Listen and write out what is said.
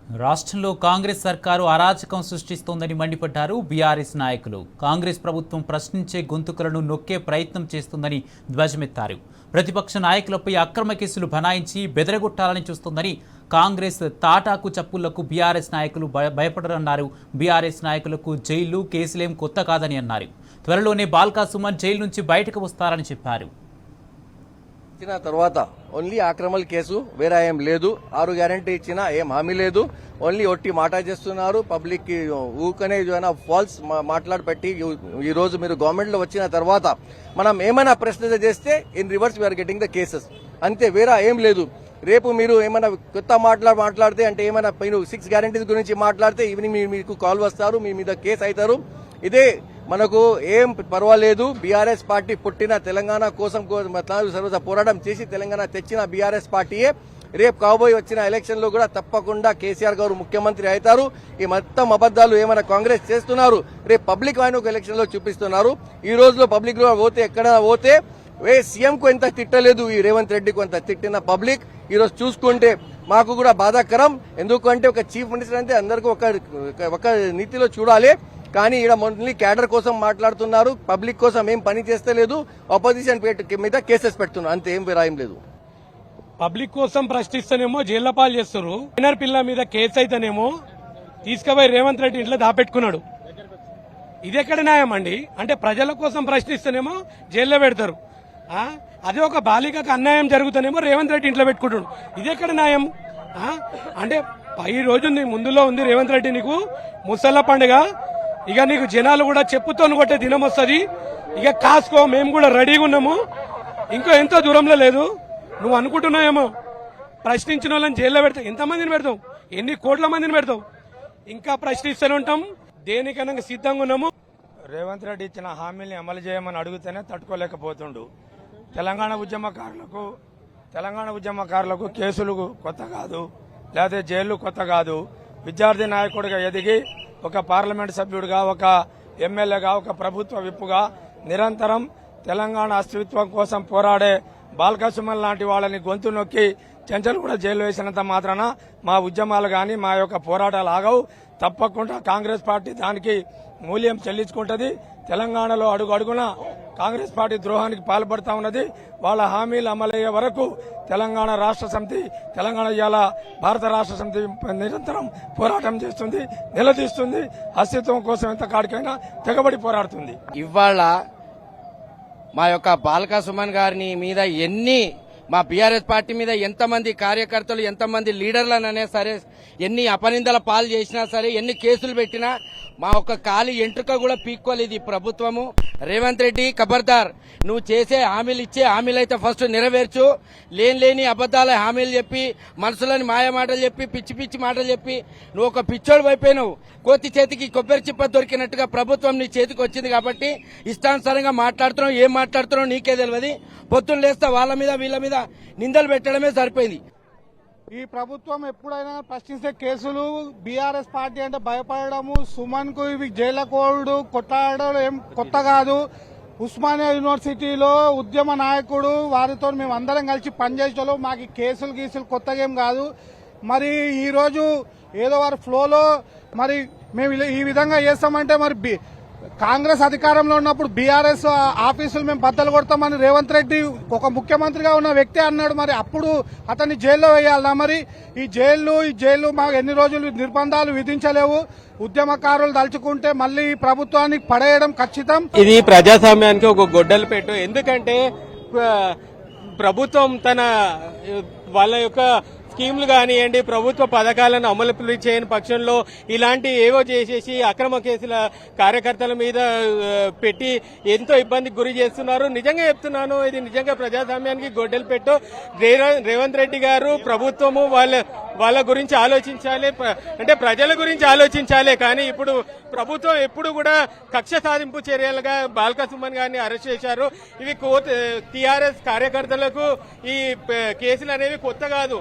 రాష్ట్రంలో కాంగ్రెస్ సర్కారు అరాచకం సృష్టిస్తోందని మండిపడ్డారు బీఆర్ఎస్ నాయకులు. కాంగ్రెస్ ప్రభుత్వం ప్రశ్నించే గొంతుకలను నొక్కే ప్రయత్నం చేస్తుందని ధ్వజమెత్తారు. ప్రతిపక్ష నాయకులపై అక్రమ కేసులు బనాయించి బెదరగొట్టాలని చూస్తోందని కాంగ్రెస్ తాటాకు చప్పుళ్లకు బీఆర్ఎస్ నాయకులు భయపడరన్నారు. బీఆర్ఎస్ నాయకులకు జైళ్లు కేసులేం కొత్త కాదని అన్నారు. త్వరలోనే బాల్కా సుమన్ జైలు నుంచి బయటకు వస్తారని చెప్పారు. ఇచ్చిన తర్వాత ఓన్లీ ఆక్రమణ కేసు వేరే ఏం లేదు. 6 గ్యారంటీ ఇచ్చినా ఏం హామీ లేదు. ఓన్లీ ఒట్టి మాట చేస్తున్నారు. పబ్లిక్ కి ఊకనే ఫాల్స్ మాట్లాడి పెట్టి ఈ రోజు మీరు గవర్నమెంట్ లో వచ్చిన తర్వాత మనం ఏమైనా ప్రశ్న చేస్తే in reverse we are getting the cases అంతే, వేరే ఏం లేదు. రేపు మీరు ఏమైనా కొత్త మాట్లాడితే అంటే ఏమైనా 6 గ్యారంటీస్ గురించి మాట్లాడితే ఈవినింగ్ మీకు కాల్ వస్తారు, మీ మీద కేసు అవుతారు. ఇదే మనకు ఏం పర్వాలేదు. బీఆర్ఎస్ పార్టీ పుట్టిన తెలంగాణ కోసం సర్వత పోరాటం చేసి తెలంగాణ తెచ్చిన బీఆర్ఎస్ పార్టీయే రేపు కాబోయి వచ్చిన ఎలక్షన్ లో కూడా తప్పకుండా కేసీఆర్ గారు ముఖ్యమంత్రి అవుతారు. ఈ మొత్తం అబద్దాలు ఏమైనా కాంగ్రెస్ చేస్తున్నారు, రేపు పబ్లిక్ ఆయన ఒక ఎలక్షన్ లో చూపిస్తున్నారు. ఈ రోజులో పబ్లిక్ లో పోతే ఎక్కడ పోతే సీఎం కు ఎంత తిట్టలేదు, ఈ రేవంత్ రెడ్డికి ఎంత తిట్టిన పబ్లిక్ ఈ రోజు చూసుకుంటే మాకు కూడా బాధాకరం. ఎందుకంటే ఒక చీఫ్ మినిస్టర్ అంటే అందరికీ ఒక నీతిలో చూడాలి. కానీ ఈడ ఓన్లీ క్యాడర్ కోసం మాట్లాడుతున్నారు, పబ్లిక్ కోసం ఏం పని చేస్తలేదు. ఆపోజిషన్ మీద కేసెస్ పెడుతున్నారు, అంతే, ఏం విరాయం లేదు. పబ్లిక్ కోసం ప్రశ్నిస్తేనేమో జైళ్ల పాలు చేస్తారు. మైనర్ పిల్ల మీద కేసు అయితేనేమో తీసుకుపోయి రేవంత్ రెడ్డి ఇంట్లో దాపెట్టుకున్నాడు. ఇది ఎక్కడ న్యాయం అండి? అంటే ప్రజల కోసం ప్రశ్నిస్తేనేమో జైల్లో పెడతారు. అదే ఒక బాలికకు అన్యాయం జరుగుతానేమో రేవంత్ రెడ్డి ఇంట్లో పెట్టుకుంటాడు. ఇది ఎక్కడ న్యాయం? అంటే ఈ రోజు ముందులో ఉంది రేవంత్ రెడ్డి, నీకు ముసళ్ళ పండుగ, ఇక నీకు జనాలు కూడా చెప్పుతో కొట్టే దినం వస్తుంది. ఇక కాసుకో, మేము కూడా రెడీగా ఉన్నాము. ఇంకో ఎంతో దూరంలో లేదు. నువ్వు అనుకుంటున్నావేమో ప్రశ్నించిన వాళ్ళని జైల్లో పెడతావు. ఎంతమందిని పెడతావు? ఎన్ని కోట్ల మందిని పెడతావు? ఇంకా ప్రశ్నిస్తూనే ఉంటాం. దేనికైనా సిద్ధంగా ఉన్నాము. రేవంత్ రెడ్డి ఇచ్చిన హామీల్ని అమలు చేయమని అడిగితేనే తట్టుకోలేకపోతుండు. తెలంగాణ ఉద్యమకారులకు కేసులు కొత్త కాదు, లేకపోతే జైళ్లు కొత్త కాదు. విద్యార్థి నాయకుడిగా ఎదిగి ఒక పార్లమెంట్ సభ్యుడిగా, ఒక ఎమ్మెల్యేగా, ఒక ప్రభుత్వ విప్పుగా నిరంతరం తెలంగాణ అస్తిత్వం కోసం పోరాడే బాల్కా సుమన్ లాంటి వాళ్ళని గొంతు నొక్కి చెంచలు కూడా జైలు వేసినంత మాత్రాన మా ఉద్యమాలు గాని మా యొక్క పోరాటాలు ఆగవు. తప్పకుండా కాంగ్రెస్ పార్టీ దానికి మూల్యం చెల్లించుకుంటది. తెలంగాణలో అడుగు అడుగున కాంగ్రెస్ పార్టీ ద్రోహానికి పాల్పడతా ఉన్నది. వాళ్ళ హామీలు అమలయ్యే వరకు తెలంగాణ రాష్ట్ర సమితి, తెలంగాణ ఇవాళ భారత రాష్ట్ర సమితి నిరంతరం పోరాటం చేస్తుంది, నిలదీస్తుంది. అస్తిత్వం కోసం ఎంత కాడికైనా తెగబడి పోరాడుతుంది. ఇవాళ మా యొక్క బాల్కా సుమన్ గారిని మీద మా బీఆర్ఎస్ పార్టీ మీద ఎంతమంది కార్యకర్తలు, ఎంతమంది లీడర్లననే సరే, ఎన్ని అపనిందల పాలు చేసినా సరే, ఎన్ని కేసులు పెట్టినా మా ఒక్క కాలి ఎంట్రుక కూడా పీక్కోలేదు ఈ ప్రభుత్వము. రేవంత్ రెడ్డి ఖబర్దార్, నువ్వు చేసే ఇచ్చే హామీలైతే ఫస్ట్ నెరవేర్చు. లేని అబద్దాల హామీలు చెప్పి, మనసులని మాయ మాటలు చెప్పి, పిచ్చి పిచ్చి మాటలు చెప్పి నువ్వు ఒక పిచ్చోడు అయిపోయినావు. కోతి చేతికి కొబ్బరి చిప్ప దొరికినట్టుగా ప్రభుత్వం నీ చేతికి వచ్చింది కాబట్టి ఇష్టానుసారంగా మాట్లాడుతున్నావు. ఏం మాట్లాడుతున్నావు నీకే తెలియదు. పొత్తులు లేస్తా వాళ్ళ మీద వీళ్ళ మీద నిందలు పెట్టడమే సరిపోయింది. ఈ ప్రభుత్వం ఎప్పుడైనా ప్రశ్నించే కేసులు, బీఆర్ఎస్ పార్టీ అంటే భయపడము, సుమన్ కు ఇవి జైల కోడ్ కొట్టాడడం ఏం కొత్త కాదు. ఉస్మానియా యూనివర్సిటీలో ఉద్యమ నాయకుడు, వారితో మేము అందరం కలిసి పనిచేసేలో మాకు కేసులు గీసులు కొత్తగా ఏం కాదు. మరి ఈ రోజు ఏదో వారి ఫ్లోలో మరి మేము ఈ విధంగా చేస్తామంటే, మరి కాంగ్రెస్ అధికారంలో ఉన్నప్పుడు బీఆర్ఎస్ ఆఫీసులు మేము బద్దలు కొడతామని రేవంత్ రెడ్డి ఒక ముఖ్యమంత్రిగా ఉన్న వ్యక్తి అన్నాడు. మరి అప్పుడు అతన్ని జైల్లో వేయాలన్నా? మరి ఈ జైలు మాకు ఎన్ని రోజులు నిర్బంధాలు విధించలేవు. ఉద్యమకారులు తలుచుకుంటే మళ్ళీ ఈ ప్రభుత్వానికి పడేయడం ఖచ్చితం. ఇది ప్రజాస్వామ్యానికి ఒక గొడ్డలు పెట్టు. ఎందుకంటే ప్రభుత్వం వాళ్ళ యొక్క స్కీమ్లు కానివ్వండి, ప్రభుత్వ పథకాలను అమలు చేయని పక్షంలో ఇలాంటి ఏవో చేసేసి అక్రమ కేసుల కార్యకర్తల మీద పెట్టి ఎంతో ఇబ్బందికి గురి చేస్తున్నారు. నిజంగా చెప్తున్నాను, ఇది నిజంగా ప్రజాస్వామ్యానికి గొడ్డలు పెట్టు. రేవంత్ రెడ్డి గారు, ప్రభుత్వము వాళ్ళ గురించి ఆలోచించాలి, అంటే ప్రజల గురించి ఆలోచించాలి. కానీ ఇప్పుడు ప్రభుత్వం ఎప్పుడు కూడా కక్ష సాధింపు చర్యలుగా బాల్కా సుమన్ గారిని అరెస్ట్ చేశారు. ఇవి టీఆర్ఎస్ కార్యకర్తలకు ఈ కేసులు అనేవి కొత్త కాదు.